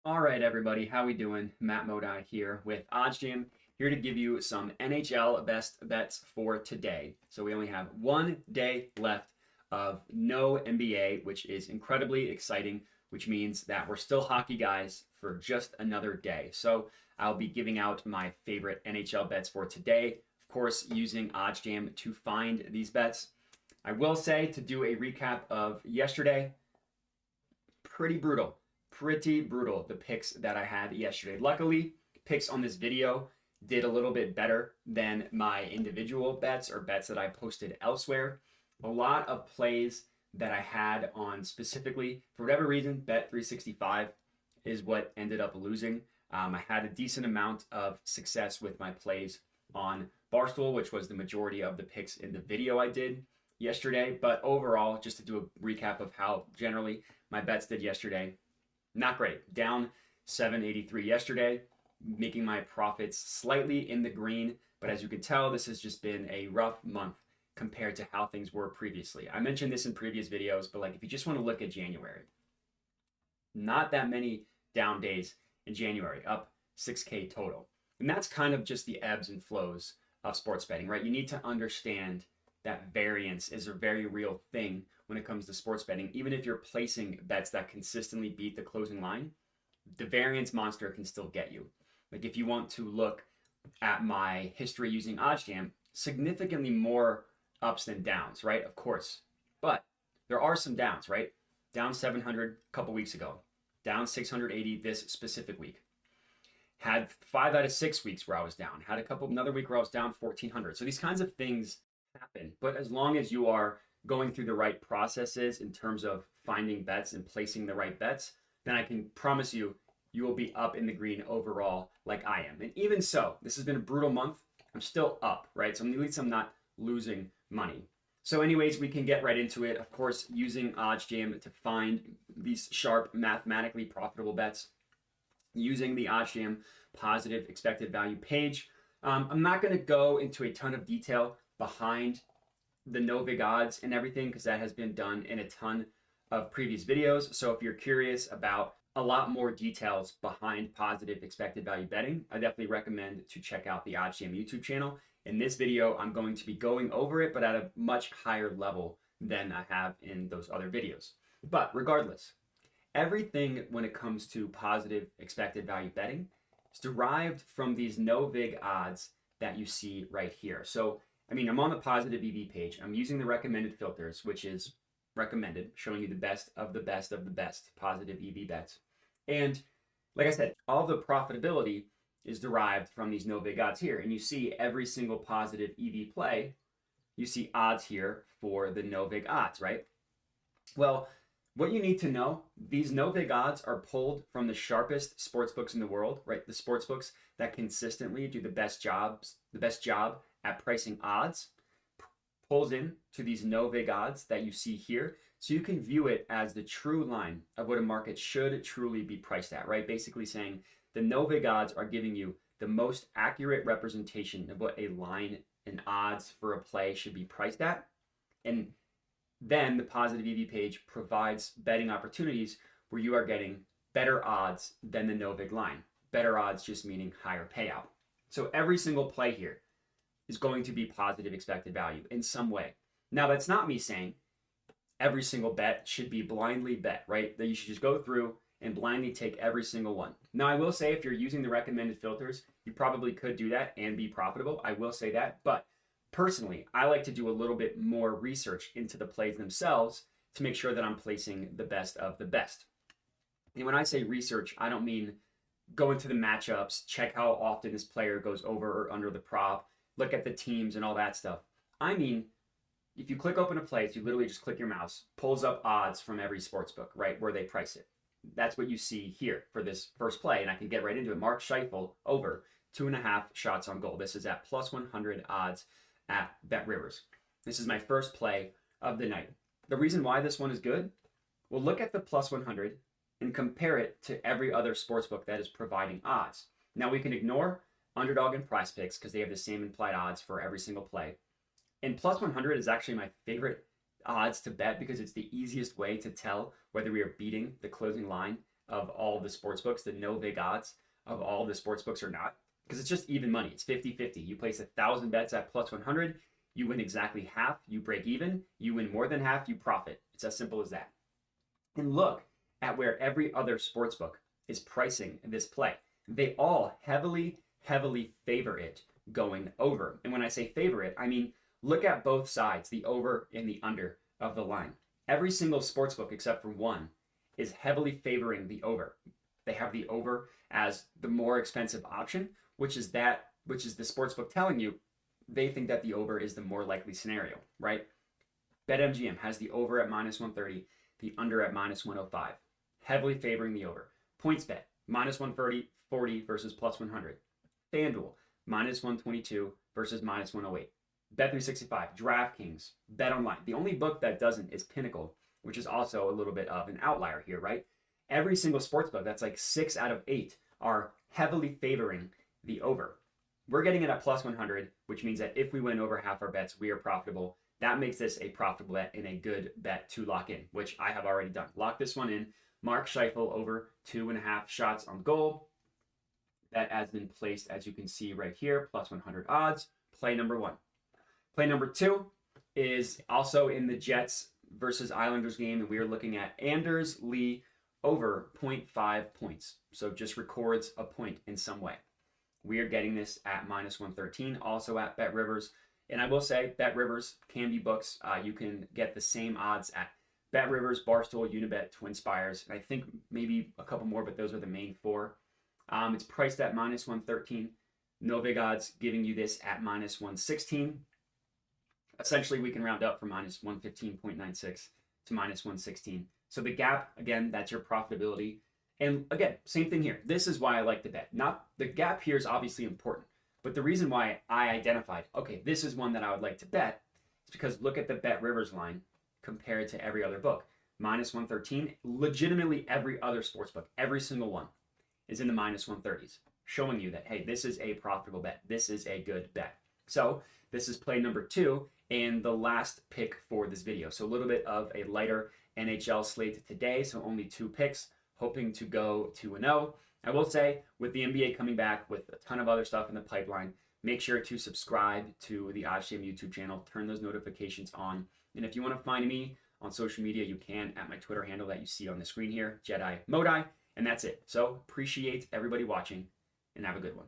All right, everybody, how we doing? Matt Modi here with OddsJam, here to give you some NHL best bets for today. So we only have 1 day left of no NBA, which is incredibly exciting, which means that we're still hockey guys for just another day. So I'll be giving out my favorite NHL bets for today, of course, using OddsJam to find these bets. I will say, to do a recap of yesterday, pretty brutal. Pretty brutal, the picks that I had yesterday. Luckily, picks on this video did a little bit better than my individual bets or bets that I posted elsewhere. A lot of plays that I had on specifically, for whatever reason, Bet365 is what ended up losing. I had a decent amount of success with my plays on Barstool, which was the majority of the picks in the video I did yesterday. But overall, just to do a recap of how generally my bets did yesterday, not great. Down 783 yesterday, making my profits slightly in the green. But as you can tell, this has just been a rough month compared to how things were previously. I mentioned this in previous videos, but if you just want to look at January, not that many down days in January, up 6K total. And that's kind of just the ebbs and flows of sports betting, right? You need to understand that variance is a very real thing when it comes to sports betting. Even if you're placing bets that consistently beat the closing line, the variance monster can still get you. If you want to look at my history using OddsJam, significantly more ups than downs, right? Of course. But there are some downs, right? Down 700 a couple weeks ago, down 680 this specific week. Had 5 out of 6 weeks where I was down. Had another week where I was down 1,400. So these kinds of things happen. But as long as you are going through the right processes in terms of finding bets and placing the right bets, then I can promise you, you will be up in the green overall like I am. And even so, this has been a brutal month. I'm still up, right? So at least I'm not losing money. So anyways, we can get right into it. Of course, using OddsJam to find these sharp, mathematically profitable bets, using the OddsJam positive expected value page. I'm not going to go into a ton of detail behind the no vig odds and everything, because that has been done in a ton of previous videos. So if you're curious about a lot more details behind positive expected value betting, I definitely recommend to check out the OddsJam YouTube channel. In this video, I'm going to be going over it, but at a much higher level than I have in those other videos. But regardless, everything when it comes to positive expected value betting is derived from these no vig odds that you see right here. So I'm on the positive EV page. I'm using the recommended filters, which is recommended, showing you the best of the best of the best positive EV bets. And like I said, all the profitability is derived from these no vig odds here. And you see every single positive EV play, you see odds here for the no vig odds, right? Well, what you need to know, these no vig odds are pulled from the sharpest sports books in the world, right? The sports books that consistently do the best job at pricing odds, pulls in to these no vig odds that you see here. So you can view it as the true line of what a market should truly be priced at, right? Basically saying the no vig odds are giving you the most accurate representation of what a line and odds for a play should be priced at. And then the positive EV page provides betting opportunities where you are getting better odds than the no vig line. Better odds just meaning higher payout. So every single play here is going to be positive expected value in some way. Now, that's not me saying every single bet should be blindly bet, right? That you should just go through and blindly take every single one. Now, I will say if you're using the recommended filters, you probably could do that and be profitable. I will say that. But personally, I like to do a little bit more research into the plays themselves to make sure that I'm placing the best of the best. And when I say research, I don't mean go into the matchups, check how often this player goes over or under the prop, look at the teams and all that stuff. I mean, if you click open a play, you literally just click your mouse, pulls up odds from every sports book, right, where they price it. That's what you see here for this first play, and I can get right into it. Mark Scheifele over 2.5 shots on goal. This is at plus 100 odds at BetRivers. This is my first play of the night. The reason why this one is good, well, look at the plus 100 and compare it to every other sportsbook that is providing odds. Now we can ignore Underdog and Prize Picks because they have the same implied odds for every single play. And plus 100 is actually my favorite odds to bet because it's the easiest way to tell whether we are beating the closing line of all the sports books, the no vig odds of all the sports books are not, because it's just even money. It's 50-50. You place 1,000 bets at plus 100, you win exactly half, you break even. You win more than half, you profit. It's as simple as that. And look at where every other sports book is pricing this play. They all heavily favor it going over. And when I say favor it, I mean look at both sides, the over and the under of the line. Every single sportsbook except for one is heavily favoring the over. They have the over as the more expensive option, which is the sportsbook telling you they think that the over is the more likely scenario, right? BetMGM has the over at minus 130, the under at minus 105, heavily favoring the over. PointsBet, minus 140 versus plus 100. FanDuel, minus 122 versus minus 108. Bet365, DraftKings, BetOnline. The only book that doesn't is Pinnacle, which is also a little bit of an outlier here, right? Every single sports book, that's like 6 out of 8, are heavily favoring the over. We're getting it at plus 100, which means that if we win over half our bets, we are profitable. That makes this a profitable bet and a good bet to lock in, which I have already done. Lock this one in. Mark Scheifele over 2.5 shots on goal. That has been placed, as you can see right here, plus 100 odds. Play number 1. Play number 2 is also in the Jets versus Islanders game, and we are looking at Anders Lee over 0.5 points. So just records a point in some way. We are getting this at minus 113, also at BetRivers. And I will say, BetRivers can be books. You can get the same odds at BetRivers, Barstool, Unibet, TwinSpires, and I think maybe a couple more, but those are the main 4. It's priced at minus 113. No vig odds giving you this at minus 116. Essentially, we can round up from minus 115.96 to minus 116. So the gap, again, that's your profitability. And again, same thing here. This is why I like to bet. Not the gap here is obviously important, but the reason why I identified, okay, this is one that I would like to bet, is because look at the BetRivers line compared to every other book. Minus 113, legitimately every other sports book, every single one is in the minus 130s, showing you that, hey, this is a profitable bet. This is a good bet. So this is play number 2 and the last pick for this video. So a little bit of a lighter NHL slate today. So only 2 picks, hoping to go 2-0. I will say, with the NBA coming back with a ton of other stuff in the pipeline, make sure to subscribe to the OddsJam YouTube channel, turn those notifications on. And if you want to find me on social media, you can at my Twitter handle that you see on the screen here, Jedi Modi. And that's it. So appreciate everybody watching and have a good one.